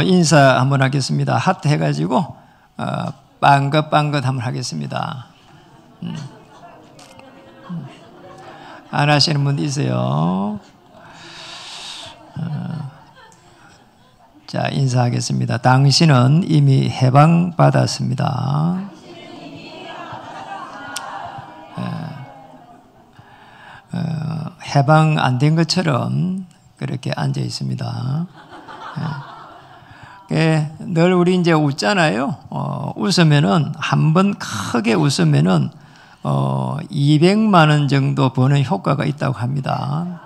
인사 한번 하겠습니다. 하트 해가지고 빵긋빵긋 한번 하겠습니다. 안 하시는 분도 있어요. 자, 인사하겠습니다. 당신은 이미 해방받았습니다. 해방 안 된 것처럼 그렇게 앉아 있습니다. 늘 우리 이제 웃잖아요. 웃으면은 한 번 크게 웃으면은 200만 원 정도 버는 효과가 있다고 합니다.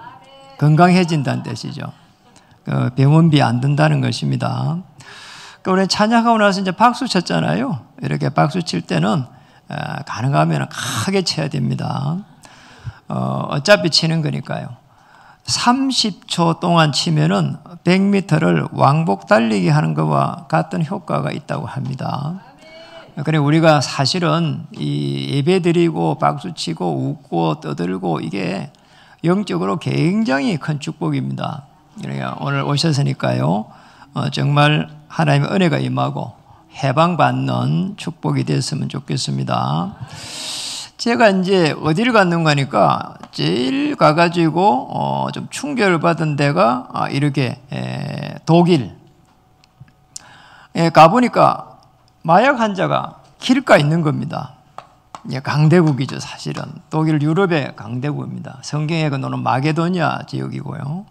건강해진다는 뜻이죠. 병원비 안 든다는 것입니다. 우리 찬양하고 나서 이제 박수 쳤잖아요. 이렇게 박수 칠 때는 가능하면 크게 쳐야 됩니다. 어차피 치는 거니까요. 30초 동안 치면은 100m를 왕복 달리기 하는 것과 같은 효과가 있다고 합니다. 그래 우리가 사실은 이 예배 드리고 박수 치고 웃고 떠들고 이게 영적으로 굉장히 큰 축복입니다. 그러니까 오늘 오셨으니까요. 정말 하나님의 은혜가 임하고 해방받는 축복이 됐으면 좋겠습니다. 제가 이제 어디를 갔는가 하니까 제일 가가지고 좀 충격을 받은 데가 이렇게 독일 가보니까 마약 환자가 길가에 있는 겁니다. 강대국이죠. 사실은 독일 유럽의 강대국입니다. 성경에 나오는 마게도니아 지역이고요.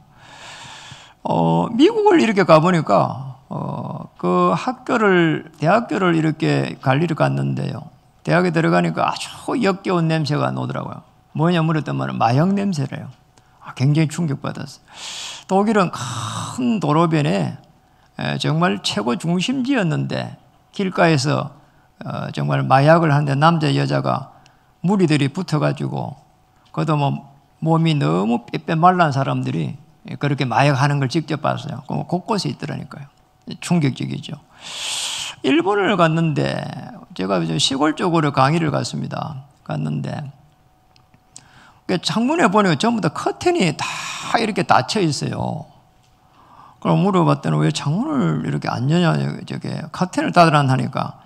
미국을 이렇게 가보니까 그 대학교를 이렇게 관리를 갔는데요. 대학에 들어가니까 아주 역겨운 냄새가 나더라고요. 뭐냐 물었더니 마약 냄새래요. 굉장히 충격받았어요. 독일은 큰 도로변에 정말 최고 중심지였는데 길가에서 정말 마약을 하는데 남자 여자가 무리들이 붙어가지고 그것도 뭐 몸이 너무 빼빼 말란 사람들이 그렇게 마약하는 걸 직접 봤어요. 곳곳에 있더라니까요. 충격적이죠. 일본을 갔는데 제가 시골 쪽으로 강의를 갔는데 창문에 보니까 전부 다 커튼이 다 이렇게 닫혀 있어요. 그럼 물어봤더니 왜 창문을 이렇게 안 여냐, 커튼을 닫으라고 하니까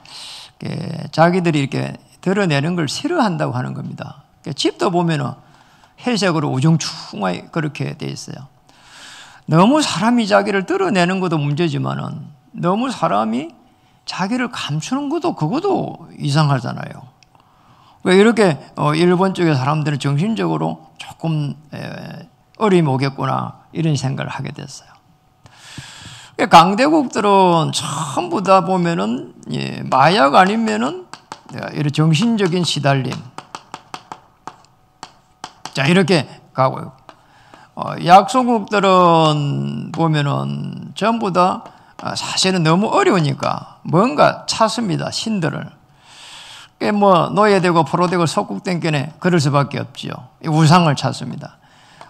자기들이 이렇게 드러내는 걸 싫어한다고 하는 겁니다. 집도 보면은 회색으로 우중충하게 그렇게 돼 있어요. 너무 사람이 자기를 드러내는 것도 문제지만은 너무 사람이 자기를 감추는 것도 그것도 이상하잖아요. 이렇게 일본 쪽의 사람들은 정신적으로 조금 어려움이 오겠구나 이런 생각을 하게 됐어요. 강대국들은 전부 다 보면은 마약 아니면은 이런 정신적인 시달림. 자 이렇게 가고요. 약소국들은 보면은 전부 다 사실은 너무 어려우니까 뭔가 찾습니다. 신들을. 뭐 노예되고 포로되고 속국된견에 그럴 수밖에 없지요. 우상을 찾습니다.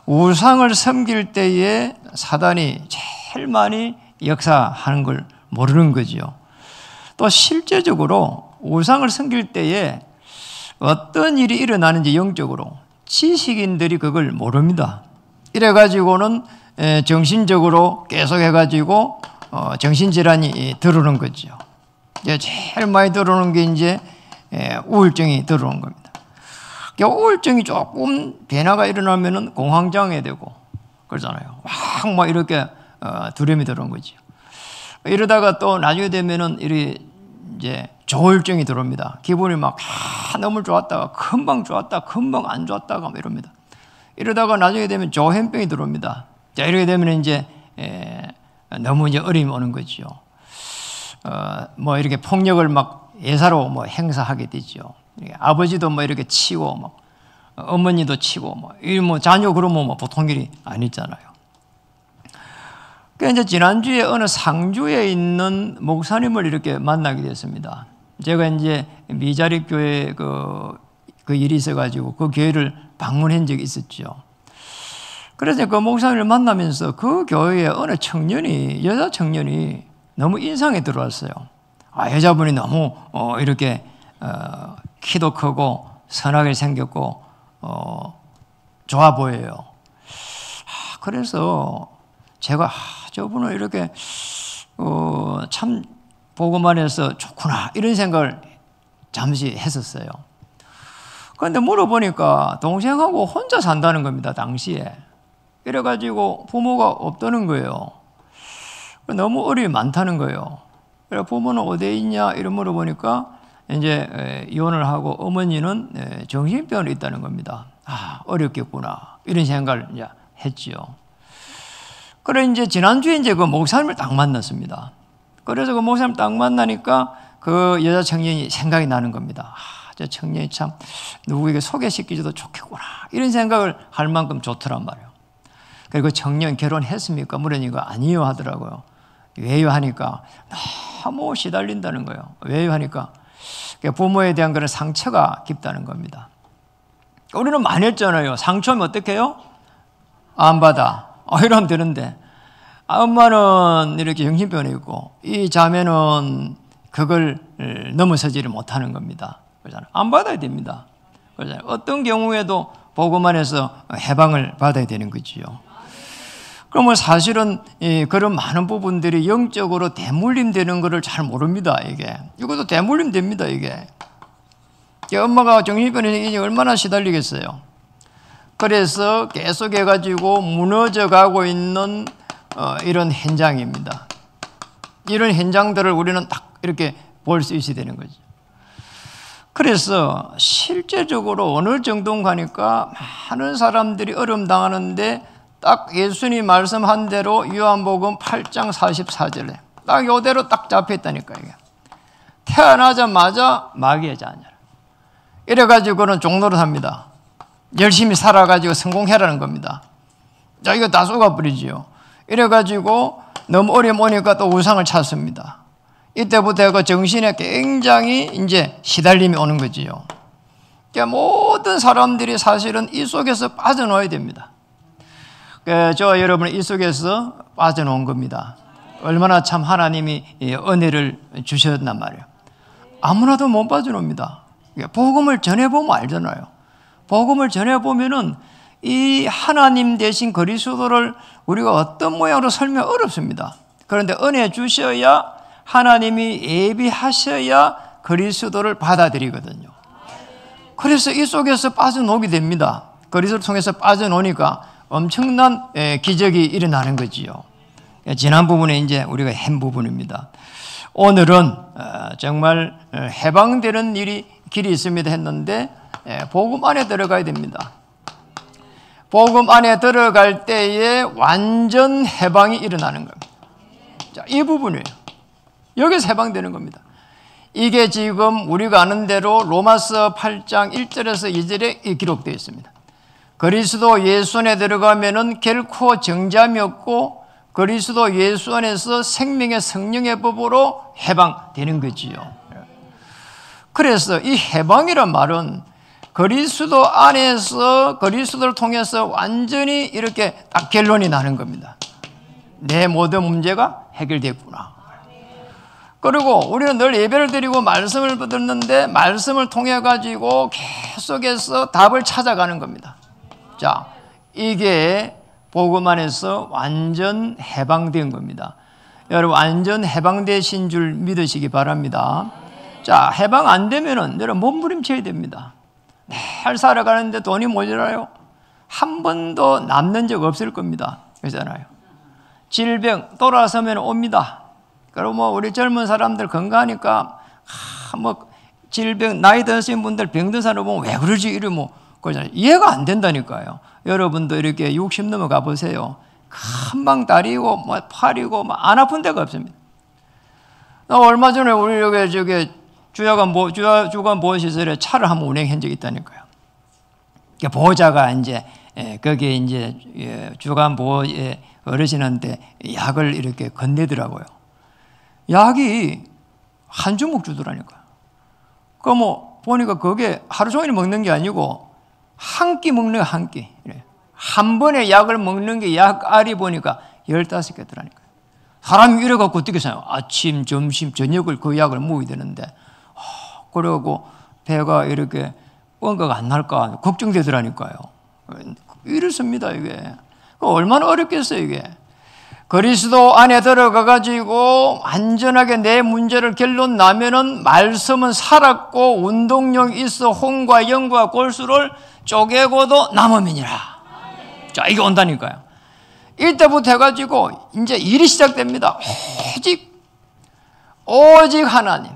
우상을 섬길 때에 사단이 제일 많이 역사하는 걸 모르는 거지요. 또 실제적으로 우상을 섬길 때에 어떤 일이 일어나는지 영적으로 지식인들이 그걸 모릅니다. 이래가지고는 정신적으로 계속 해가지고 정신질환이 들어오는 거죠. 제일 많이 들어오는 게 이제 우울증이 들어오는 겁니다. 우울증이 조금 변화가 일어나면은 공황장애 되고 그러잖아요. 막 이렇게 두려움이 들어온 거죠. 이러다가 또 나중에 되면은 이제 조울증이 들어옵니다. 기분이 막 너무 좋았다가 금방 좋았다, 금방 안 좋았다가 막 이럽니다. 이러다가 나중에 되면 조현병이 들어옵니다. 자, 이렇게 되면 이제 너무 이제 어려움이 오는 거죠. 뭐 이렇게 폭력을 막 예사로 뭐 행사하게 되죠. 아버지도 뭐 이렇게 치고, 뭐 어머니도 치고, 뭐 자녀 그러면 뭐 보통 일이 아니잖아요. 이제 지난주에 어느 상주에 있는 목사님을 이렇게 만나게 됐습니다. 제가 이제 미자립 교회 그 일이 있어가지고 그 교회를 방문한 적이 있었죠. 그래서 그 목사님을 만나면서 그 교회에 어느 여자 청년이 너무 인상에 들어왔어요. 여자분이 너무 이렇게 키도 크고 선하게 생겼고 좋아 보여요. 그래서 제가 저분을 이렇게 참 보고만 해서 좋구나 이런 생각을 잠시 했었어요. 그런데 물어보니까 동생하고 혼자 산다는 겁니다. 당시에. 이래가지고 부모가 없다는 거예요. 너무 어려움이 많다는 거예요. 그래서 부모는 어디에 있냐 이런 물어보니까 이제 이혼을 하고 어머니는 정신병원에 있다는 겁니다. 어렵겠구나 이런 생각을 이제 했지요. 그래 이제 지난주에 이제 그 목사님을 딱 만났습니다. 그래서 그 목사님 딱 만나니까 그 여자 청년이 생각이 나는 겁니다. 저 청년이 참 누구에게 소개시키기도 좋겠구나 이런 생각을 할 만큼 좋더란 말이에요. 그리고 청년 결혼했습니까? 물으니까 아니요 하더라고요. 왜요 하니까 너무 시달린다는 거예요. 왜요 하니까 부모에 대한 그런 상처가 깊다는 겁니다. 우리는 많이 했잖아요. 상처면 어떻게 해요? 안 받아. 이러면 되는데 엄마는 이렇게 정신병원에 있고 이 자매는 그걸 넘어서지를 못하는 겁니다. 그렇잖아요. 안 받아야 됩니다. 그렇잖아요. 어떤 경우에도 보고만 해서 해방을 받아야 되는 거지요. 그러면 사실은 그런 많은 부분들이 영적으로 대물림 되는 것을 잘 모릅니다. 이것도 대물림 됩니다. 이게 엄마가 정신병원에 있으니 얼마나 시달리겠어요. 그래서 계속 해가지고 무너져 가고 있는 이런 현장입니다. 이런 현장들을 우리는 딱 이렇게 볼 수 있어야 되는 거죠. 그래서 실제적으로 어느 정도 가니까 많은 사람들이 어려움 당하는데 딱 예수님이 말씀한 대로 요한복음 8장 44절에 딱 이대로 딱 잡혀있다니까. 이게 태어나자마자 마귀의 자녀라. 이래가지고는 종노릇 합니다. 열심히 살아가지고 성공해라는 겁니다. 자, 이거 다 쏘가버리지요. 이래가지고 너무 어려움 오니까 또 우상을 찾습니다. 이때부터 그 정신에 굉장히 이제 시달림이 오는 거지요. 그러니까 모든 사람들이 사실은 이 속에서 빠져나와야 됩니다. 저와 여러분은 이 속에서 빠져나온 겁니다. 얼마나 참 하나님이 은혜를 주셨단 말이에요. 아무나도 못 빠져나옵니다. 복음을 전해보면 알잖아요. 복음을 전해보면은 이 하나님 대신 그리스도를 우리가 어떤 모양으로 설명 어렵습니다. 그런데 은혜 주셔야 하나님이 예비하셔야 그리스도를 받아들이거든요. 그래서 이 속에서 빠져나오게 됩니다. 그리스도를 통해서 빠져나오니까 엄청난 기적이 일어나는 거지요. 지난 부분에 이제 우리가 한 부분입니다. 오늘은 정말 해방되는 길이 있습니다 했는데 복음 안에 들어가야 됩니다. 복음 안에 들어갈 때에 완전 해방이 일어나는 겁니다. 자, 이 부분이에요. 여기서 해방되는 겁니다. 이게 지금 우리가 아는 대로 로마서 8장 1절에서 2절에 기록되어 있습니다. 그리스도 예수 안에 들어가면은 결코 정죄함이 없고 그리스도 예수 안에서 생명의 성령의 법으로 해방되는 거지요. 그래서 이 해방이란 말은 그리스도 안에서 그리스도를 통해서 완전히 이렇게 딱 결론이 나는 겁니다. 내 모든 문제가 해결됐구나. 그리고 우리는 늘 예배를 드리고 말씀을 듣는데 말씀을 통해 가지고 계속해서 답을 찾아가는 겁니다. 자, 이게 복음 안에서 완전 해방된 겁니다. 여러분 완전 해방되신 줄 믿으시기 바랍니다. 자, 해방 안 되면은 여러분 몸부림쳐야 됩니다. 늘 살아가는데 돈이 모자라요. 한 번도 남는 적 없을 겁니다. 그렇잖아요. 질병 돌아서면 옵니다. 그리고 뭐 우리 젊은 사람들 건강하니까 뭐 질병 나이 드신 분들 병든 사람 보면 왜 그러지 이러면 그러잖아요. 이해가 안 된다니까요. 여러분도 이렇게 60 넘어가 보세요. 금방 다리고 뭐 팔이고 뭐 안 아픈 데가 없습니다. 얼마 전에 우리 여기 주간 보호 시설에 차를 한번 운행한 적이 있다니까요. 보호자가 이제 거기에 이제 주간 보호의 어르신한테 약을 이렇게 건네더라고요. 약이 한 주먹 주더라니까요. 그 뭐 보니까 그게 하루 종일 먹는 게 아니고 한 끼 먹는 거 한 끼. 한 번에 약을 먹는 게 약알이 보니까 15개더라니까요. 사람이 이래갖고 어떻게 생각해요? 아침, 점심, 저녁을 그 약을 먹어야 되는데 그러고 배가 이렇게 뻥가가 안 날까 걱정되더라니까요. 이렇습니다 이게. 얼마나 어렵겠어요 이게. 그리스도 안에 들어가 가지고 안전하게 내 문제를 결론 나면은 말씀은 살았고 운동력이 있어 혼과 영과 골수를 쪼개고도 남음이니라. 자, 이게 온다니까요. 이때부터 해가지고 이제 일이 시작됩니다. 오직 하나님,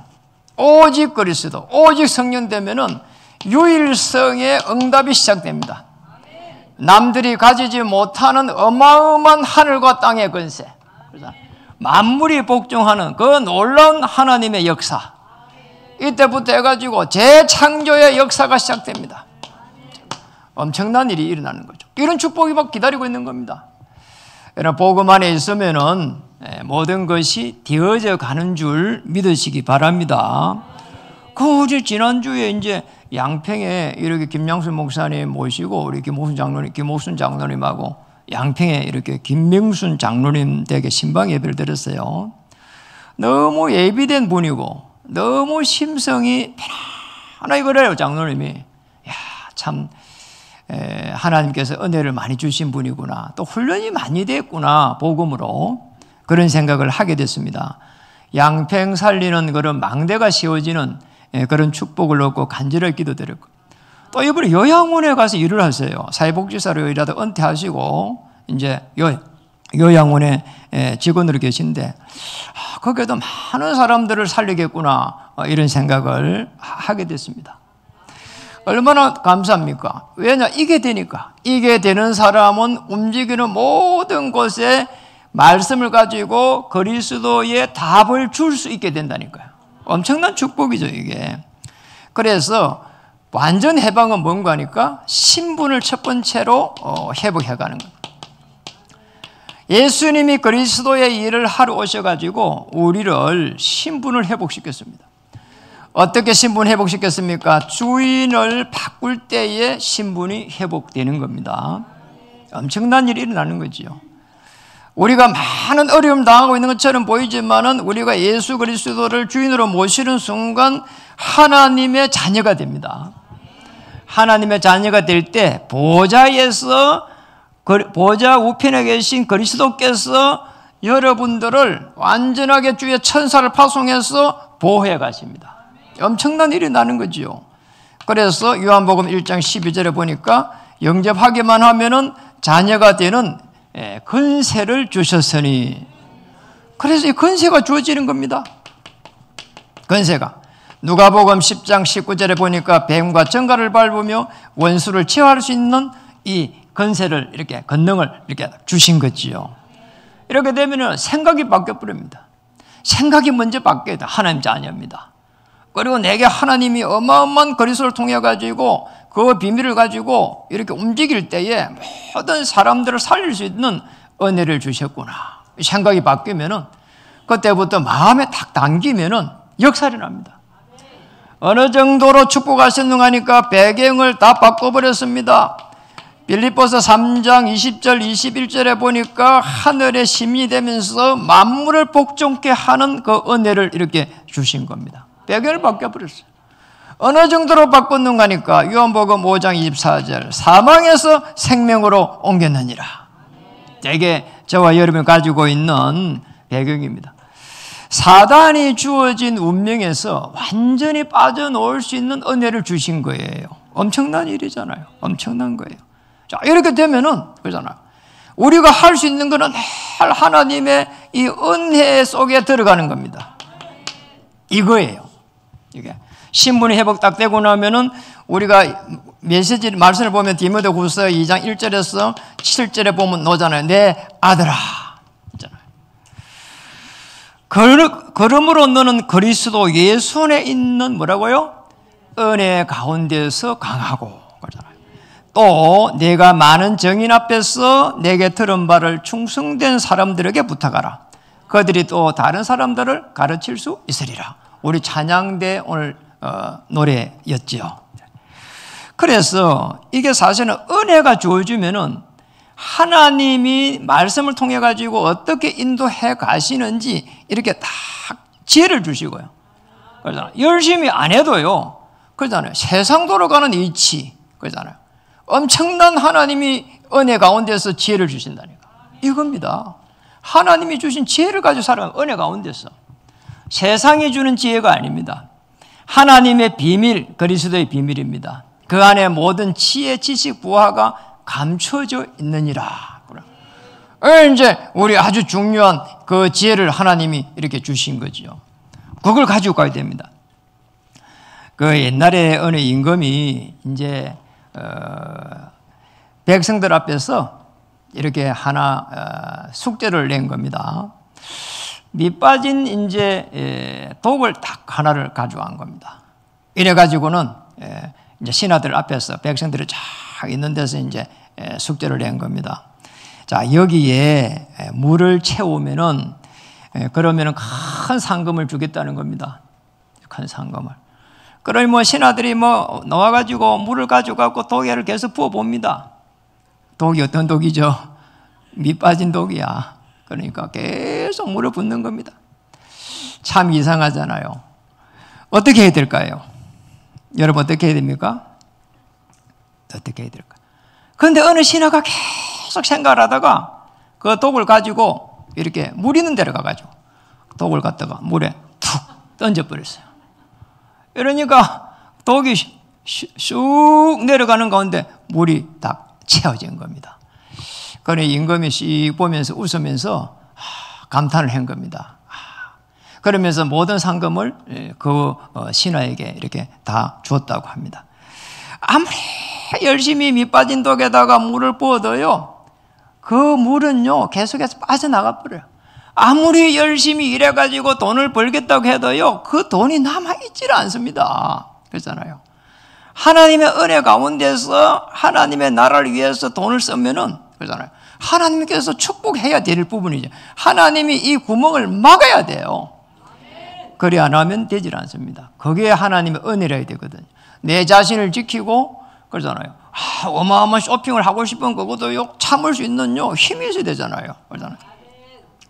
오직 그리스도, 오직 성령 되면은 유일성의 응답이 시작됩니다. 남들이 가지지 못하는 어마어마한 하늘과 땅의 권세, 만물이 복종하는 그 놀라운 하나님의 역사, 이때부터 해가지고 재창조의 역사가 시작됩니다. 엄청난 일이 일어나는 거죠. 이런 축복이 막 기다리고 있는 겁니다. 여러분, 복음 안에 있으면은 모든 것이 되어져 가는 줄 믿으시기 바랍니다. 그 지난주에 이제 양평에 이렇게 김양순 목사님 모시고 우리 김옥순 장로님하고 양평에 이렇게 김명순 장로님 댁에 신방 예배를 드렸어요. 너무 예비된 분이고 너무 심성이 편안하게 그래요. 장로님이 야, 참 하나님께서 은혜를 많이 주신 분이구나, 또 훈련이 많이 됐구나, 복음으로 그런 생각을 하게 됐습니다. 양평 살리는 그런 망대가 씌워지는 그런 축복을 얻고 간절히 기도드렸고, 또 이번에 요양원에 가서 일을 하세요. 사회복지사로 일하다 은퇴하시고 이제 요양원에 직원으로 계신데 거기에도 많은 사람들을 살리겠구나, 이런 생각을 하게 됐습니다. 얼마나 감사합니까? 왜냐? 이게 되니까. 이게 되는 사람은 움직이는 모든 곳에 말씀을 가지고 그리스도의 답을 줄 수 있게 된다니까요. 엄청난 축복이죠, 이게. 그래서 완전 해방은 뭔가 하니까 신분을 첫 번째로 회복해가는 겁니다. 예수님이 그리스도의 일을 하러 오셔가지고 우리를 신분을 회복시켰습니다. 어떻게 신분 회복시켰습니까? 주인을 바꿀 때에 신분이 회복되는 겁니다. 엄청난 일이 일어나는 거지요. 우리가 많은 어려움 당하고 있는 것처럼 보이지만은 우리가 예수 그리스도를 주인으로 모시는 순간 하나님의 자녀가 됩니다. 하나님의 자녀가 될 때 보좌에서, 보좌 우편에 계신 그리스도께서 여러분들을 완전하게 주의 천사를 파송해서 보호해 가십니다. 엄청난 일이 나는 거지요. 그래서 요한복음 1장 12절에 보니까 영접하기만 하면은 자녀가 되는 권세를 주셨으니, 그래서 이 권세가 주어지는 겁니다. 권세가. 누가복음 10장 19절에 보니까 뱀과 정갈을 밟으며 원수를 제어할 수 있는 이 권세를, 이렇게 권능을 이렇게 주신 거지요. 이렇게 되면 생각이 바뀌어 버립니다. 생각이 먼저 바뀌어야 돼. 하나님 자녀입니다. 그리고 내게 하나님이 어마어마한 그리스도를 통해 가지고 그 비밀을 가지고 이렇게 움직일 때에 모든 사람들을 살릴 수 있는 은혜를 주셨구나. 생각이 바뀌면은 그때부터 마음에 딱 당기면은 역사를 납니다. 어느 정도로 축복하셨는가 배경을 다 바꿔버렸습니다. 빌립보서 3장 20절 21절에 보니까 하늘에 심이 되면서 만물을 복종케 하는 그 은혜를 이렇게 주신 겁니다. 배경을 바꿔버렸어요. 어느 정도로 바꿨는가 하니까 요한복음 5장 24절 사망에서 생명으로 옮겼느니라. 이게 저와 여러분이 가지고 있는 배경입니다. 사단이 주어진 운명에서 완전히 빠져나올 수 있는 은혜를 주신 거예요. 엄청난 일이잖아요. 엄청난 거예요. 자, 이렇게 되면은 그러잖아요. 우리가 할 수 있는 것은 늘 하나님의 이 은혜 속에 들어가는 겁니다. 이거예요. 이게 신분이 회복 딱 되고 나면은 우리가 메시지 말씀을 보면 디모데후서 2장 1절에서 7절에 보면 나오잖아요. 내 아들아. 그러므로 너는 그리스도 예수 안에 있는 뭐라고요? 은혜 가운데서 강하고. 또 내가 많은 정인 앞에서 내게 들은 바를 충성된 사람들에게 부탁하라. 그들이 또 다른 사람들을 가르칠 수 있으리라. 우리 찬양대 오늘 노래였지요. 그래서 이게 사실은 은혜가 주어지면은 하나님이 말씀을 통해 가지고 어떻게 인도해 가시는지 이렇게 딱 지혜를 주시고요. 그러잖아요. 열심히 안 해도요. 그러잖아요. 세상 돌아가는 이치. 그러잖아요. 엄청난 하나님이 은혜 가운데서 지혜를 주신다니까. 이겁니다. 하나님이 주신 지혜를 가지고 살아가는 은혜 가운데서 세상이 주는 지혜가 아닙니다. 하나님의 비밀, 그리스도의 비밀입니다. 그 안에 모든 지혜, 지식, 부하가 감춰져 있느니라. 이제 우리 아주 중요한 그 지혜를 하나님이 이렇게 주신 거죠. 그걸 가지고 가야 됩니다. 그 옛날에 어느 임금이 이제 백성들 앞에서 이렇게 하나 숙제를 낸 겁니다. 밑 빠진 이제 독을 딱 하나를 가져간 겁니다. 이래 가지고는 이제 신하들 앞에서 백성들이 쫙 있는 데서 이제 숙제를 낸 겁니다. 자, 여기에 물을 채우면은 그러면은 큰 상금을 주겠다는 겁니다. 큰 상금을. 그러니 뭐 신하들이 뭐 나와가지고 물을 가져가고 독에를 계속 부어 봅니다. 독이 어떤 독이죠? 밑 빠진 독이야. 그러니까 계속 물을 붓는 겁니다. 참 이상하잖아요. 어떻게 해야 될까요? 여러분 어떻게 해야 됩니까? 어떻게 해야 될까? 그런데 어느 신하가 계속 생각을 하다가 그 독을 가지고 이렇게 물 있는 데로 가가지고 독을 갖다가 물에 툭 던져버렸어요. 이러니까 독이 쑥 내려가는 가운데 물이 딱 채워진 겁니다. 그러니 임금이 씩 보면서 웃으면서 감탄을 한 겁니다. 그러면서 모든 상금을 그 신하에게 이렇게 다 주었다고 합니다. 아무리 열심히 밑 빠진 독에다가 물을 부어도요, 그 물은요 계속해서 빠져나가 버려요. 아무리 열심히 일해가지고 돈을 벌겠다고 해도요, 그 돈이 남아있질 않습니다. 그렇잖아요. 하나님의 은혜 가운데서 하나님의 나라를 위해서 돈을 쓰면은, 그렇잖아요. 하나님께서 축복해야 될 부분이죠. 하나님이 이 구멍을 막아야 돼요. 그리 안 하면 되질 않습니다. 그게 하나님의 은혜라야 되거든요. 내 자신을 지키고, 그러잖아요. 어마어마한 쇼핑을 하고 싶은 그것도요, 참을 수 있는 힘이 있어야 되잖아요. 그러잖아요.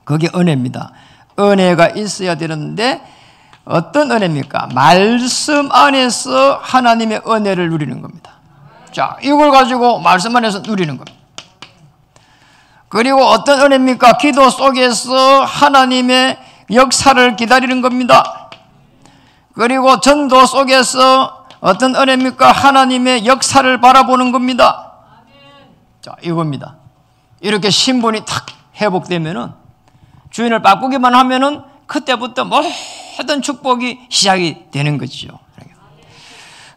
그게 은혜입니다. 은혜가 있어야 되는데 어떤 은혜입니까? 말씀 안에서 하나님의 은혜를 누리는 겁니다. 자, 이걸 가지고 말씀 안에서 누리는 겁니다. 그리고 어떤 은혜입니까? 기도 속에서 하나님의 역사를 기다리는 겁니다. 그리고 전도 속에서 어떤 은혜입니까? 하나님의 역사를 바라보는 겁니다. 자, 이겁니다. 이렇게 신분이 탁 회복되면은, 주인을 바꾸기만 하면은 그때부터 모든 축복이 시작이 되는 거죠.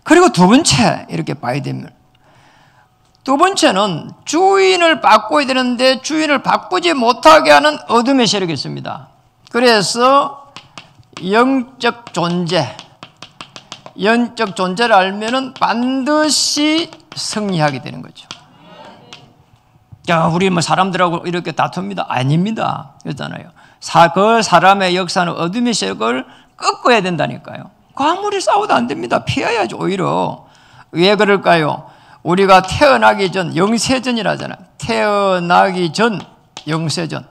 그리고 두 번째 이렇게 봐야 됩니다. 두 번째는 주인을 바꿔야 되는데 주인을 바꾸지 못하게 하는 어둠의 세력이 있습니다. 그래서 영적 존재를 알면은 반드시 승리하게 되는 거죠. 야, 우리 뭐 사람들하고 이렇게 다툽니다. 아닙니다. 그렇잖아요. 그 사람의 역사는 어둠의 세력을 꺾어야 된다니까요. 아무리 싸워도 안 됩니다. 피해야죠, 오히려. 왜 그럴까요? 우리가 태어나기 전, 영세전이라잖아요. 태어나기 전, 영세전.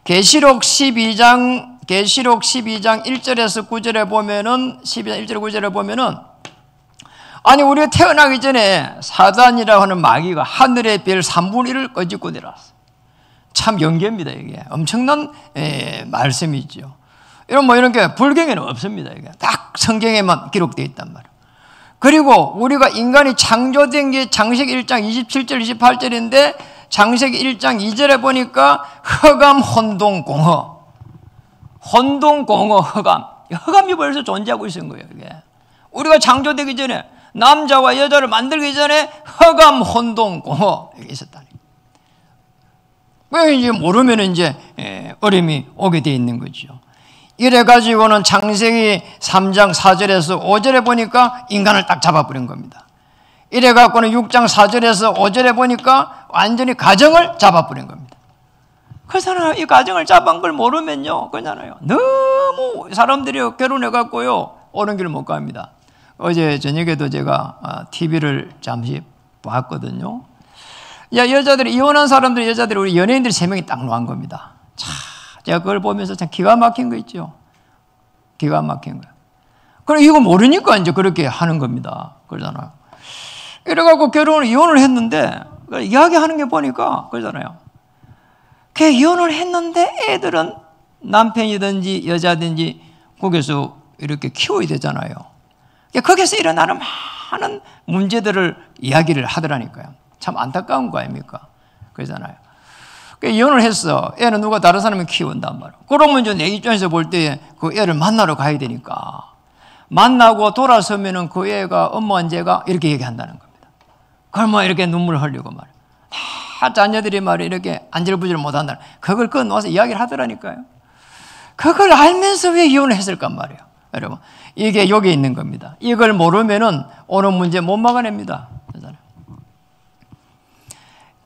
계시록 12장 1절에서 9절에 보면은, 12장 1절 9절에 보면은, 아니, 우리가 태어나기 전에 사단이라고 하는 마귀가 하늘의 별 3분의 1을 꺼집고 내려왔어요. 참 연계입니다, 이게. 엄청난 말씀이죠. 이런 게 불경에는 없습니다, 이게. 딱 성경에만 기록되어 있단 말이에요. 그리고 우리가 인간이 창조된 게 창세기 1장 27절, 28절인데 창세기 1장 2절에 보니까 흑암, 혼동, 공허. 혼동, 공허, 흑암. 흑암이 벌써 존재하고 있는 거예요, 이게. 우리가 창조되기 전에, 남자와 여자를 만들기 전에 흑암, 혼동, 공허 이게 있었다니. 왜 이제 모르면 이제 어려움이 오게 돼 있는 거죠. 이래 가지고는 창세기 3장 4절에서 5절에 보니까 인간을 딱 잡아버린 겁니다. 이래 갖고는 6장 4절에서 5절에 보니까 완전히 가정을 잡아버린 겁니다. 그렇잖아요. 이 가정을 잡은 걸 모르면요, 그렇잖아요. 너무 사람들이 결혼해 갖고요, 옳은 길을 못 갑니다. 어제 저녁에도 제가 TV를 잠시 봤거든요. 야, 여자들이, 이혼한 사람들이, 여자들이, 우리 연예인들이 3명이 딱 놓은 겁니다. 자, 제가 그걸 보면서 참 기가 막힌 거 있죠. 기가 막힌 거. 그럼 이거 모르니까 이제 그렇게 하는 겁니다. 그러잖아요. 이래갖고 이혼을 했는데, 이야기하는 게 보니까, 그러잖아요. 그 이혼을 했는데 애들은 남편이든지 여자든지 거기서 이렇게 키워야 되잖아요. 거기서 일어나는 많은 문제들을 이야기를 하더라니까요. 참 안타까운 거 아닙니까? 그러잖아요. 이혼을 했어. 애는 누가 다른 사람이 키운단 말이야. 그러면 이제 내 입장에서 볼 때 그 애를 만나러 가야 되니까. 만나고 돌아서면은 그 애가 엄마 언제가 이렇게 얘기한다는 겁니다. 그걸 뭐 이렇게 눈물을 흘리고 말이야. 다 자녀들이 말이야 이렇게 안절부절 못한다. 그걸 끊어서 이야기를 하더라니까요. 그걸 알면서 왜 이혼을 했을까 말이에요. 여러분, 이게 여기 있는 겁니다. 이걸 모르면은 오는 문제 못 막아냅니다.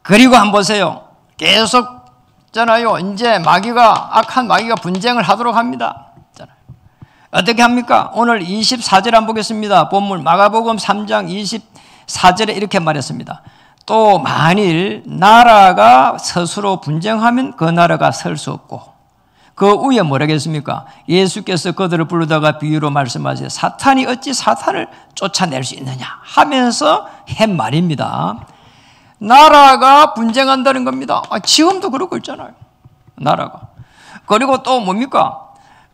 그리고 한번 보세요. 계속 잖아요. 이제 악한 마귀가 분쟁을 하도록 합니다. 어떻게 합니까? 오늘 24절 한번 보겠습니다. 본문 마가복음 3장 24절에 이렇게 말했습니다. 또 만일 나라가 스스로 분쟁하면 그 나라가 설 수 없고, 그 위에 뭐라겠습니까? 예수께서 그들을 부르다가 비유로 말씀하세요. 사탄이 어찌 사탄을 쫓아낼 수 있느냐 하면서 한 말입니다. 나라가 분쟁한다는 겁니다. 지금도 그러고 있잖아요. 나라가. 그리고 또 뭡니까?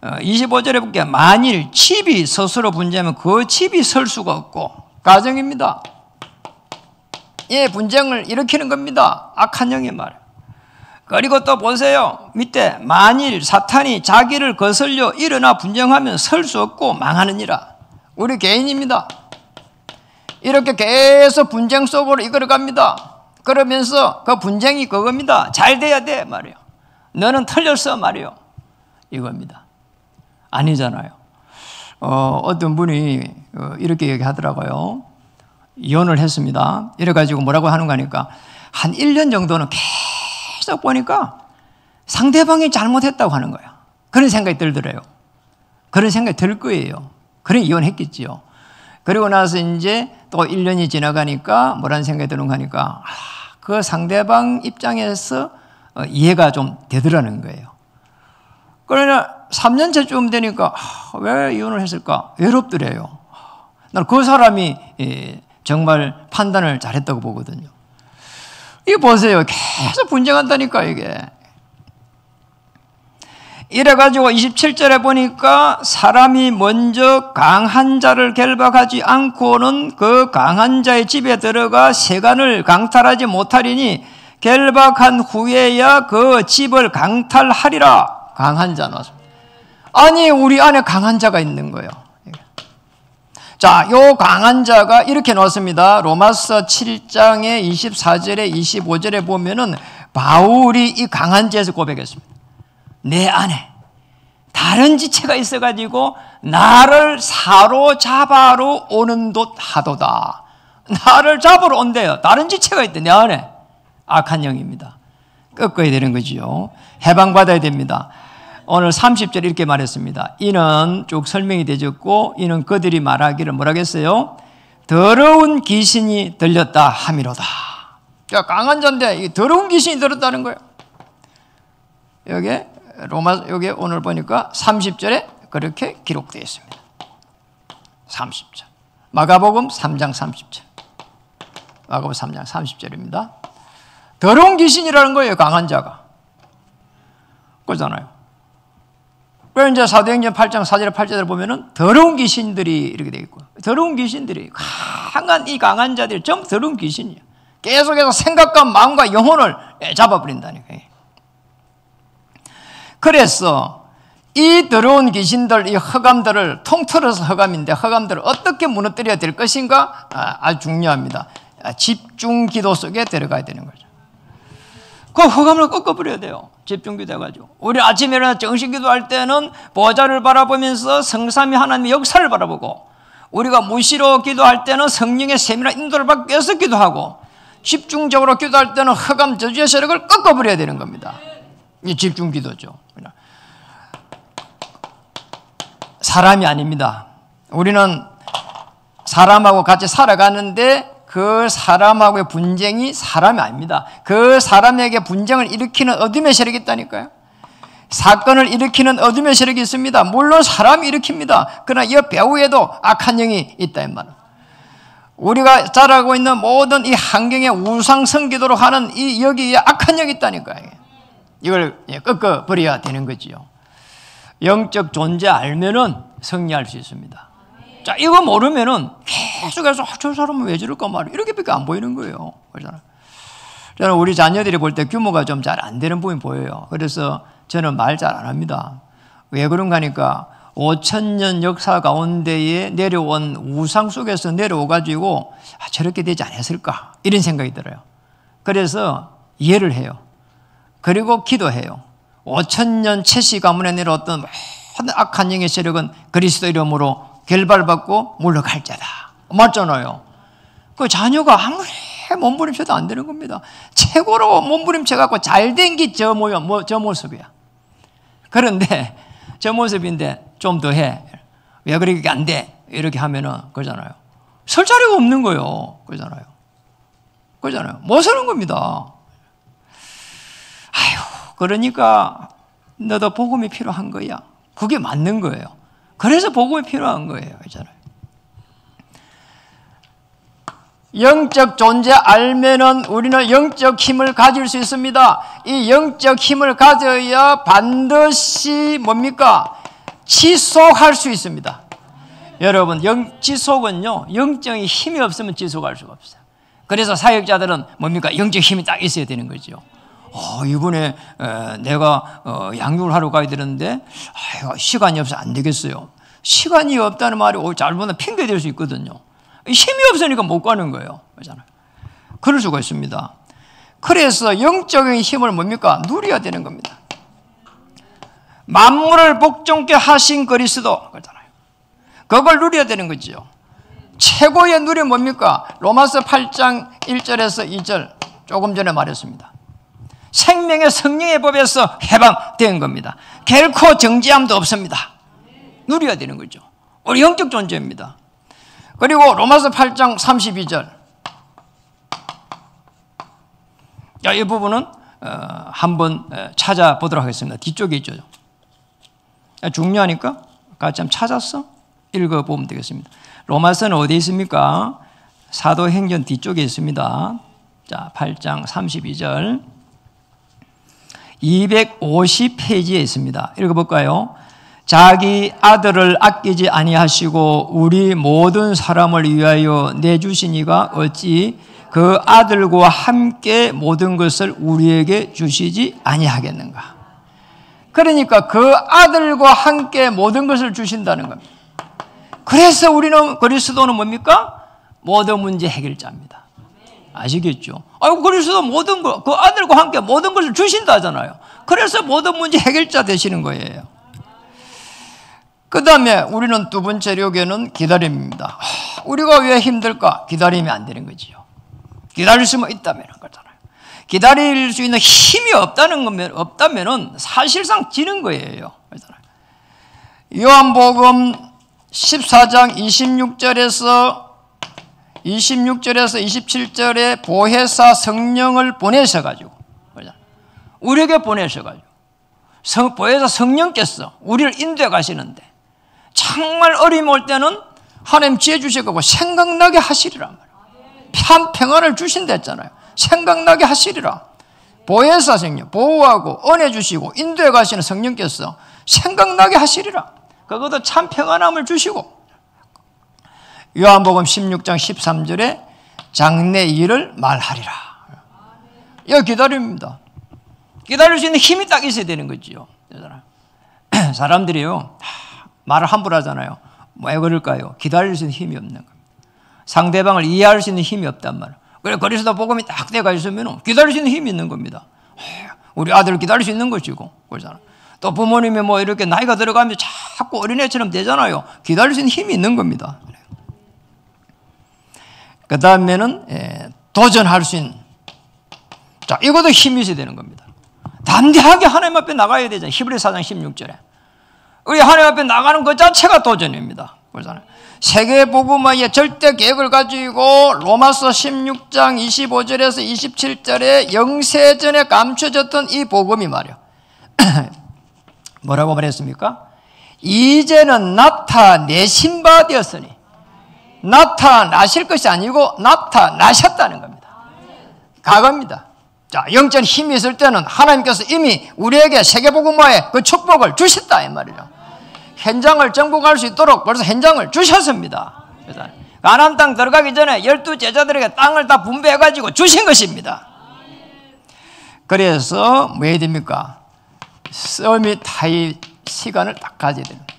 25절에 볼게요. 만일 집이 스스로 분쟁하면 그 집이 설 수가 없고, 가정입니다. 예, 분쟁을 일으키는 겁니다. 악한 영의 말. 그리고 또 보세요. 밑에 만일 사탄이 자기를 거슬려 일어나 분쟁하면 설 수 없고 망하느니라. 우리 개인입니다. 이렇게 계속 분쟁 속으로 이끌어갑니다. 그러면서 그 분쟁이 그겁니다. 잘 돼야 돼 말이에요. 너는 틀렸어 말이에요. 이겁니다. 아니잖아요. 어떤 분이 이렇게 얘기하더라고요. 이혼을 했습니다. 이래가지고 뭐라고 하는 거니까 한 1년 정도는 계속 보니까 상대방이 잘못했다고 하는 거야. 그런 생각이 들더래요. 그런 생각이 들 거예요. 그래 이혼했겠지요. 그리고 나서 이제 또 1년이 지나가니까 뭐라는 생각이 드는 거니까 그 상대방 입장에서 이해가 좀 되더라는 거예요. 그러나 3년째쯤 되니까 왜 이혼을 했을까? 외롭더래요. 난 그 사람이 정말 판단을 잘했다고 보거든요. 이거 보세요. 계속 분쟁한다니까 이게. 이래가지고 27절에 보니까 사람이 먼저 강한 자를 결박하지 않고는 그 강한 자의 집에 들어가 세간을 강탈하지 못하리니 결박한 후에야 그 집을 강탈하리라. 강한 자는 아니 우리 안에 강한 자가 있는 거예요. 자, 요 강한 자가 이렇게 나왔습니다. 로마서 7장의 24절에 25절에 보면은 바울이 이 강한 자에서 고백했습니다. 내 안에 다른 지체가 있어가지고 나를 사로잡아로 오는 듯 하도다. 나를 잡으러 온대요. 다른 지체가 있대 내 안에. 악한 영입니다. 꺾어야 되는 거지요. 해방받아야 됩니다. 오늘 30절 이렇게 말했습니다. 이는 쭉 설명이 되었고 이는 그들이 말하기를 뭐라겠어요? 더러운 귀신이 들렸다 함이로다. 강한 자인데 더러운 귀신이 들었다는 거예요. 여기 오늘 보니까 30절에 그렇게 기록되어 있습니다. 30절. 마가복음 3장 30절. 마가복음 3장 30절입니다. 더러운 귀신이라는 거예요, 강한 자가. 그러잖아요. 그래서 이제 사도행전 8장 4절에 8절을 보면은 더러운 귀신들이 이렇게 되어 있고, 더러운 귀신들이 강한 이 강한 자들이 전부 더러운 귀신이에요. 계속해서 생각과 마음과 영혼을 잡아버린다니까요. 그래서 이 더러운 귀신들, 이 흑암들을 통틀어서 흑암인데 흑암들을 어떻게 무너뜨려야 될 것인가 아주 중요합니다. 집중 기도 속에 들어가야 되는 거죠. 그 흑암을 꺾어버려야 돼요. 집중 기도해가지고. 우리 아침에 일어나 정식 기도할 때는 보좌를 바라보면서 성삼위 하나님의 역사를 바라보고, 우리가 무시로 기도할 때는 성령의 세밀한 인도를 받기 위해서 기도하고, 집중적으로 기도할 때는 흑암 저주의 세력을 꺾어버려야 되는 겁니다. 이 집중 기도죠. 사람이 아닙니다. 우리는 사람하고 같이 살아가는데 그 사람하고의 분쟁이 사람이 아닙니다. 그 사람에게 분쟁을 일으키는 어둠의 세력이 있다니까요. 사건을 일으키는 어둠의 세력이 있습니다. 물론 사람이 일으킵니다. 그러나 이 배후에도 악한 영이 있다 이 말은. 우리가 자라고 있는 모든 이 환경에 우상 섬기도록 하는 이 여기에 악한 영이 있다니까요. 이걸 꺾어버려야 되는 거지요. 영적 존재 알면은 승리할 수 있습니다. 자, 이거 모르면은 계속해서 저 사람은 왜 저럴까 말이야. 이렇게밖에 안 보이는 거예요. 그렇잖아요. 저는 우리 자녀들이 볼 때 규모가 좀 잘 안 되는 부분이 보여요. 그래서 저는 말 잘 안 합니다. 왜 그런가 하니까 5,000년 역사 가운데에 내려온 우상 속에서 내려오가지고 저렇게 되지 않았을까 이런 생각이 들어요. 그래서 이해를 해요. 그리고 기도해요. 5,000년 채시 가문에 내려왔던 모든 악한 영의 세력은 그리스도 이름으로 결발받고 물러갈 자다. 맞잖아요. 그 자녀가 아무리 몸부림쳐도 안 되는 겁니다. 최고로 몸부림쳐갖고 잘 된 게 저 모습이야. 그런데 저 모습인데 좀 더 해. 왜 그렇게 안 돼? 이렇게 하면은 그러잖아요. 설 자리가 없는 거예요. 그러잖아요. 그러잖아요. 못 서는 겁니다. 아휴, 그러니까 너도 복음이 필요한 거야. 그게 맞는 거예요. 그래서 복음이 필요한 거예요. 그렇잖아요. 영적 존재 알면은 우리는 영적 힘을 가질 수 있습니다. 이 영적 힘을 가져야 반드시 뭡니까? 지속할 수 있습니다. 여러분, 지속은요, 영적인 힘이 없으면 지속할 수가 없어요. 그래서 사역자들은 뭡니까? 영적 힘이 딱 있어야 되는 거죠. 이번에 내가 양육을 하러 가야 되는데 시간이 없어서 안 되겠어요. 시간이 없다는 말이 잘못하면 핑계 댈 수 있거든요. 힘이 없으니까 못 가는 거예요. 그렇잖아요. 그럴 수가 있습니다. 그래서 영적인 힘을 뭡니까? 누려야 되는 겁니다. 만물을 복종케 하신 그리스도, 그렇잖아요. 그걸 누려야 되는 거죠. 최고의 누림 뭡니까? 로마서 8장 1절에서 2절 조금 전에 말했습니다. 생명의 성령의 법에서 해방된 겁니다. 결코 정지함도 없습니다. 누려야 되는 거죠. 우리 영적 존재입니다. 그리고 로마서 8장 32절. 이 부분은 한번 찾아보도록 하겠습니다. 뒤쪽에 있죠. 중요하니까 같이 한번 찾아서 읽어보면 되겠습니다. 로마서는 어디에 있습니까? 사도행전 뒤쪽에 있습니다. 자, 8장 32절. 250페이지에 있습니다. 읽어볼까요? 자기 아들을 아끼지 아니하시고 우리 모든 사람을 위하여 내주시니가 어찌 그 아들과 함께 모든 것을 우리에게 주시지 아니하겠는가? 그러니까 그 아들과 함께 모든 것을 주신다는 겁니다. 그래서 우리는 그리스도는 뭡니까? 모든 문제 해결자입니다. 아시겠죠? 그리스도 모든 거, 그 아들과 함께 모든 것을 주신다잖아요. 그래서 모든 문제 해결자 되시는 거예요. 그 다음에 우리는 두 번째 력에는 기다림입니다. 우리가 왜 힘들까? 기다리면 안 되는 거지요. 기다릴 수만 있다면 거잖아요. 기다릴 수 있는 힘이 없다면은 사실상 지는 거예요. 요한복음 14장 26절에서 27절에 보혜사 성령을 보내셔가지고 우리에게 보내셔가지고 보혜사 성령께서 우리를 인도해 가시는데 정말 어려움이 올 때는 하나님 지혜 주실 거고 생각나게 하시리라 말이에요. 평안을 주신다 했잖아요. 생각나게 하시리라. 보혜사 성령, 보호하고 은혜 주시고 인도해 가시는 성령께서 생각나게 하시리라. 그것도 참 평안함을 주시고 요한복음 16장 13절에 장래 일을 말하리라. 이거 기다림입니다. 기다릴 수 있는 힘이 딱 있어야 되는 거지요. 사람들이요 말을 함부로 하잖아요. 왜 그럴까요? 기다릴 수 있는 힘이 없는 겁니다. 상대방을 이해할 수 있는 힘이 없단 말이에요. 그래 그리스도 복음이 딱 돼가 있으면 기다릴 수 있는 힘이 있는 겁니다. 우리 아들을 기다릴 수 있는 것이고 그러잖아요. 또 부모님이 뭐 이렇게 나이가 들어가면 자꾸 어린애처럼 되잖아요. 기다릴 수 있는 힘이 있는 겁니다. 그 다음에는 도전할 수 있는, 자 이것도 힘이 있어야 되는 겁니다. 담대하게 하나님 앞에 나가야 되잖아요. 히브리서 4장 16절에 우리 하나님 앞에 나가는 것 자체가 도전입니다. 그렇잖아요. 세계 복음화의 절대 계획을 가지고 로마서 16장 25절에서 27절에 영세전에 감춰졌던 이 복음이 말이에요. 뭐라고 말했습니까? 이제는 나타내신 바 되었으니, 나타나실 것이 아니고 나타나셨다는 겁니다. 과거입니다. 자, 영적 힘이 있을 때는 하나님께서 이미 우리에게 세계복음화의 그 축복을 주셨다 이 말이죠. 현장을 정복할 수 있도록 벌써 현장을 주셨습니다. 가나안 땅 들어가기 전에 12 제자들에게 땅을 다 분배해가지고 주신 것입니다. 그래서 뭐 해야 됩니까? 서밋 타입 시간을 딱 가져야 됩니다.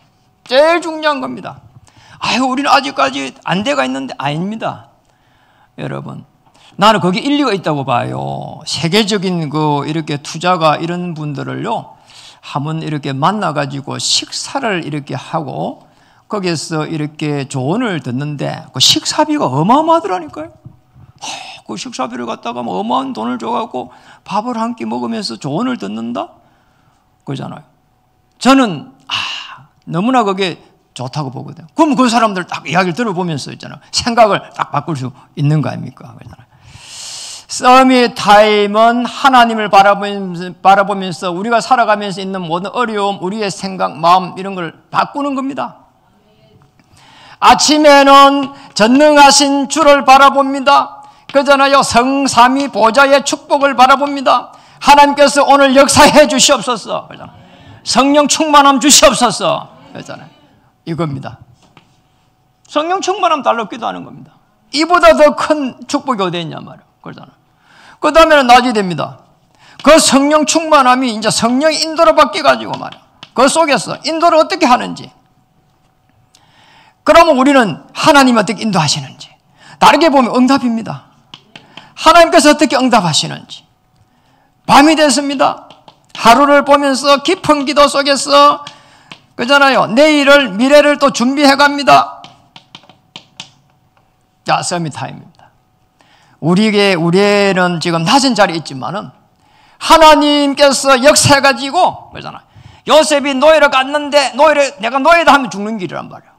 제일 중요한 겁니다. 아유, 우리는 아직까지 안대가 있는데 아닙니다. 여러분, 나는 거기 일리가 있다고 봐요. 세계적인 이렇게 투자가 이런 분들을요, 한번 이렇게 만나가지고 식사를 이렇게 하고 거기에서 이렇게 조언을 듣는데 그 식사비가 어마어마하더라니까요. 그 식사비를 갖다가 뭐 어마어마한 돈을 줘갖고 밥을 한 끼 먹으면서 조언을 듣는다? 그러잖아요. 저는 너무나 그게 좋다고 보거든요. 그럼 그 사람들 딱 이야기를 들어보면서 있잖아요. 생각을 딱 바꿀 수 있는 거 아닙니까? 그러잖아요. 서밋 타임은 하나님을 바라보면서 우리가 살아가면서 있는 모든 어려움, 우리의 생각, 마음 이런 걸 바꾸는 겁니다. 아침에는 전능하신 주를 바라봅니다. 그잖아요. 성삼위 보좌의 축복을 바라봅니다. 하나님께서 오늘 역사해 주시옵소서. 성령 충만함 주시옵소서. 그잖아요. 이겁니다. 성령 충만함 달라고 기도하는 겁니다. 이보다 더 큰 축복이 어디 있냐 말이에요. 그러잖아요. 그 다음에는 낮이 됩니다. 그 성령 충만함이 이제 성령의 인도로 바뀌어가지고 말이에요. 그 속에서 인도를 어떻게 하는지. 그러면 우리는 하나님이 어떻게 인도하시는지. 다르게 보면 응답입니다. 하나님께서 어떻게 응답하시는지. 밤이 됐습니다. 하루를 보면서 깊은 기도 속에서 그잖아요. 내일을, 미래를 또 준비해 갑니다. 자, 서밋 타임입니다. 우리는 지금 낮은 자리에 있지만은 하나님께서 역사해가지고 그러잖아. 요셉이 노예를 갔는데 내가 노예다 하면 죽는 길이란 말이야.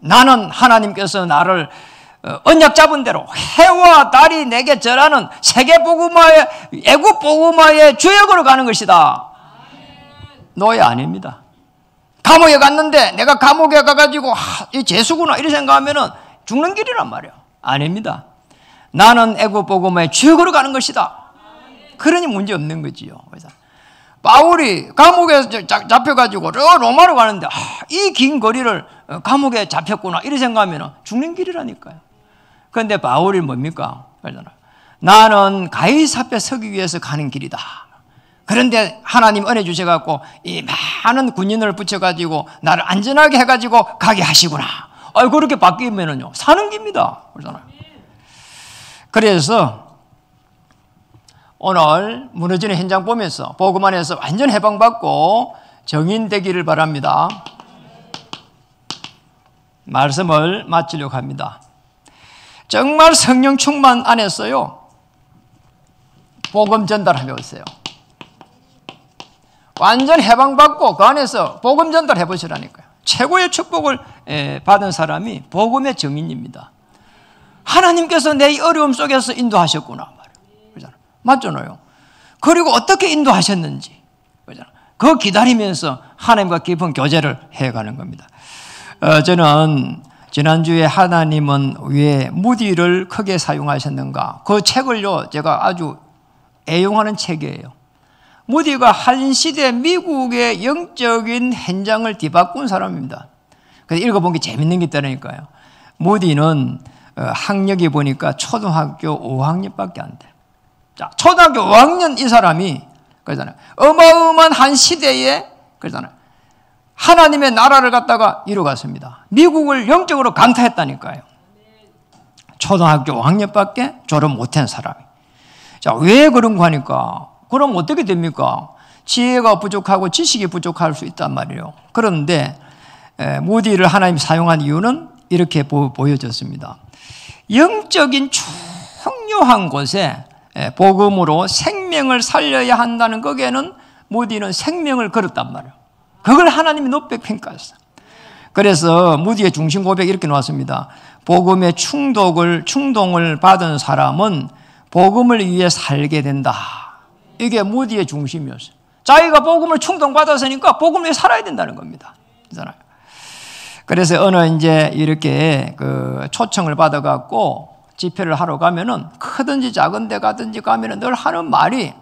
나는 하나님께서 나를 언약 잡은 대로 해와 달이 내게 절하는 세계복음화의 애국복음화의 주역으로 가는 것이다. 노예 아닙니다. 감옥에 갔는데 내가 감옥에 가가지고 이 죄수구나 이렇게 생각하면은 죽는 길이란 말이야. 아닙니다. 나는 애국복음화의 주역으로 가는 것이다. 그러니 문제 없는 거지요. 그래서 바울이 감옥에 잡혀가지고 로마로 가는데 이 긴 거리를 감옥에 잡혔구나 이렇게 생각하면 죽는 길이라니까요. 그런데 바울이 뭡니까? 나는 가이사 앞에 서기 위해서 가는 길이다. 그런데 하나님 은혜 주셔갖고 이 많은 군인을 붙여가지고 나를 안전하게 해가지고 가게 하시구나. 그렇게 바뀌면은요 사는 길입니다. 그러잖아요. 그래서 오늘 무너지는 현장 보면서 복음 안에서 완전 해방받고 정인되기를 바랍니다. 말씀을 마치려고 합니다. 정말 성령 충만 안에서요 복음 전달하며 있어요. 완전 해방받고 그 안에서 복음 전달해 보시라니까요. 최고의 축복을 받은 사람이 복음의 정인입니다. 하나님께서 내 어려움 속에서 인도하셨구나. 맞잖아요. 그리고 어떻게 인도하셨는지. 그거 기다리면서 하나님과 깊은 교제를 해가는 겁니다. 저는 지난주에 하나님은 왜 무디를 크게 사용하셨는가. 그 책을요, 제가 아주 애용하는 책이에요. 무디가 한 시대 미국의 영적인 현장을 뒤바꾼 사람입니다. 그래서 읽어본 게 재밌는 게 있다니까요. 무디는 학력이 보니까 초등학교 5학년밖에 안 돼. 자, 초등학교 5학년 이 사람이 그러잖아요. 어마어마한 한 시대에 그러잖아요. 하나님의 나라를 갖다가 이루어갔습니다. 미국을 영적으로 강타했다니까요. 초등학교 5학년밖에 졸업 못한 사람이. 자, 왜 그런 거 하니까? 그럼 어떻게 됩니까? 지혜가 부족하고 지식이 부족할 수 있단 말이에요. 그런데 무디를 하나님이 사용한 이유는 이렇게 보여졌습니다. 영적인 중요한 곳에 복음으로 생명을 살려야 한다는 거기에는 무디는 생명을 걸었단 말이에요. 그걸 하나님이 높이 평가했어요. 그래서 무디의 중심 고백이 이렇게 나왔습니다. 복음의 충동을 받은 사람은 복음을 위해 살게 된다. 이게 무디의 중심이었어요. 자기가 복음을 충동받았으니까 복음을 위해 살아야 된다는 겁니다. 그래서 어느 이제 이렇게 초청을 받아갖고 집회를 하러 가면은 크든지 작은 데 가든지 가면은 늘 하는 말이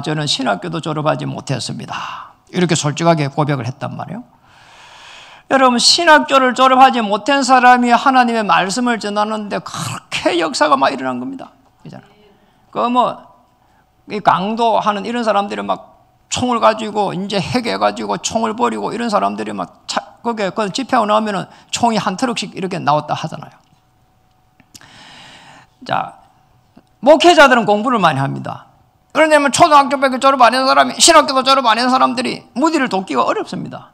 저는 신학교도 졸업하지 못했습니다. 이렇게 솔직하게 고백을 했단 말이에요. 여러분, 신학교를 졸업하지 못한 사람이 하나님의 말씀을 전하는데 그렇게 역사가 막 일어난 겁니다. 이 강도하는 이런 사람들이 막 총을 가지고 이제 해결해가지고 총을 버리고 이런 사람들이 막 거기에 집회하고 나오면은 총이 한 트럭씩 이렇게 나왔다 하잖아요. 자, 목회자들은 공부를 많이 합니다. 그러냐면 초등학교밖에 졸업 안 한 사람이, 신학교도 졸업 안 한 사람들이 무디를 돕기가 어렵습니다.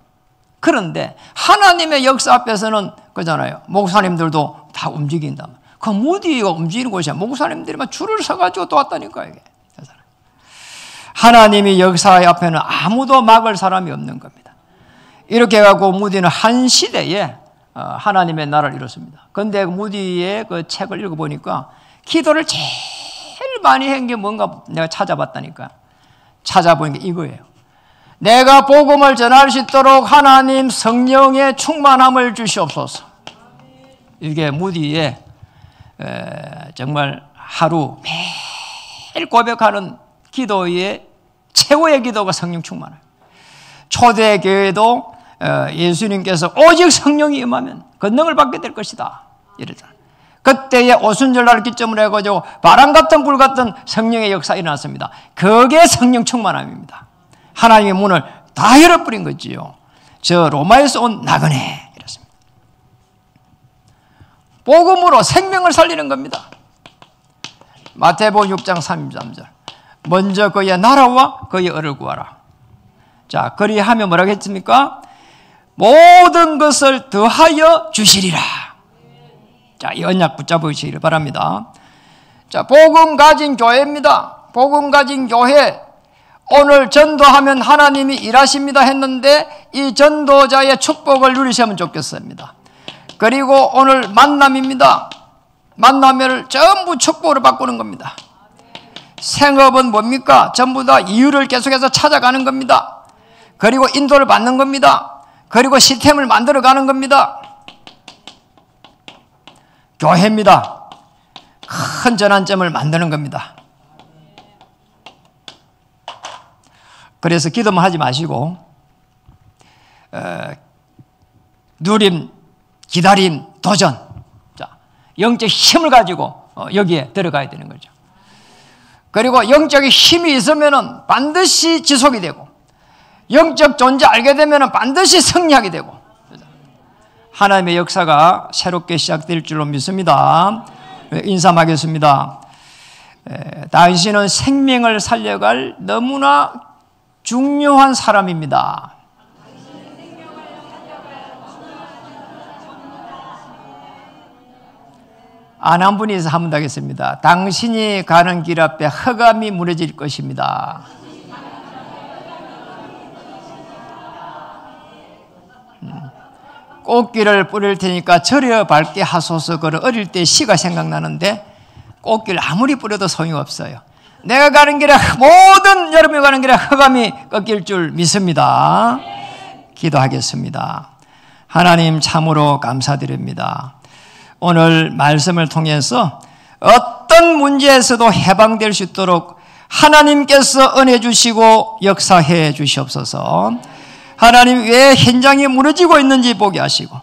그런데 하나님의 역사 앞에서는 그잖아요. 목사님들도 다 움직인다. 그 무디가 움직이는 곳이야. 목사님들이 막 줄을 서가지고 도왔다니까 이게. 하나님의 역사 앞에는 아무도 막을 사람이 없는 겁니다. 이렇게 해갖고 무디는 한 시대에 하나님의 나라를 이뤘습니다. 그런데 무디의 그 책을 읽어보니까 기도를 제일 많이 한 게 뭔가 내가 찾아봤다니까. 찾아보니까 이거예요. 내가 복음을 전할 수 있도록 하나님 성령의 충만함을 주시옵소서. 이게 무디의 정말 하루 매일 고백하는 기도의 최고의 기도가 성령 충만해요. 초대교회도 예수님께서 오직 성령이 임하면 권능을 받게 될 것이다 이러잖아요. 그때에 오순절날 기점으로 해가지고 바람 같은 불 같은 성령의 역사 일어났습니다. 그게 성령 충만함입니다. 하나님의 문을 다 열어버린 거지요. 저 로마에서 온 나그네 이랬습니다. 복음으로 생명을 살리는 겁니다. 마태복음 6장 33절. 먼저 그의 나라와 그의 의를 구하라. 자, 그리하면 뭐라고 했습니까? 모든 것을 더하여 주시리라. 자, 이 언약 붙잡으시기를 바랍니다. 자, 복음 가진 교회입니다. 복음 가진 교회. 오늘 전도하면 하나님이 일하십니다 했는데 이 전도자의 축복을 누리시면 좋겠습니다. 그리고 오늘 만남입니다. 만남을 전부 축복으로 바꾸는 겁니다. 생업은 뭡니까? 전부 다 이유를 계속해서 찾아가는 겁니다. 그리고 인도를 받는 겁니다. 그리고 시스템을 만들어가는 겁니다. 교회입니다. 큰 전환점을 만드는 겁니다. 그래서 기도만 하지 마시고 누림, 기다림, 도전, 자, 영적 힘을 가지고 여기에 들어가야 되는 거죠. 그리고 영적인 힘이 있으면 반드시 지속이 되고 영적 존재 알게 되면 반드시 승리하게 되고 하나님의 역사가 새롭게 시작될 줄로 믿습니다. 인사하겠습니다. 당신은 생명을 살려갈 너무나 중요한 사람입니다. 안 한 분이 있어 한 번 더 하겠습니다. 당신이 가는 길 앞에 흑암이 무너질 것입니다. 꽃길을 뿌릴 테니까 절여 밝게 하소서. 그런 어릴 때 시가 생각나는데 꽃길 아무리 뿌려도 소용이 없어요. 내가 가는 길에 모든 여러분이 가는 길에 흑암이 꺾일 줄 믿습니다. 기도하겠습니다. 하나님 참으로 감사드립니다. 오늘 말씀을 통해서 어떤 문제에서도 해방될 수 있도록 하나님께서 은혜 주시고 역사해 주시옵소서. 하나님 왜 현장이 무너지고 있는지 보게 하시고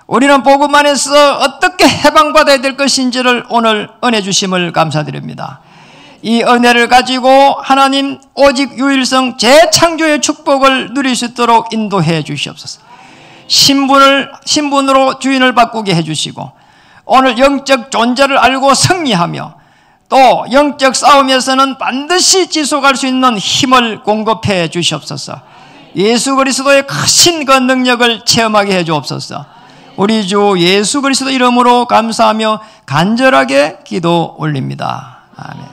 우리는 복음 안에서 어떻게 해방받아야 될 것인지를 오늘 은혜 주심을 감사드립니다. 이 은혜를 가지고 하나님 오직 유일성 재창조의 축복을 누릴 수 있도록 인도해 주시옵소서. 신분으로 주인을 바꾸게 해주시고 오늘 영적 존재를 알고 승리하며 또 영적 싸움에서는 반드시 지속할 수 있는 힘을 공급해 주시옵소서. 예수 그리스도의 크신 그 능력을 체험하게 해 주옵소서. 우리 주 예수 그리스도 이름으로 감사하며 간절하게 기도 올립니다. 아멘.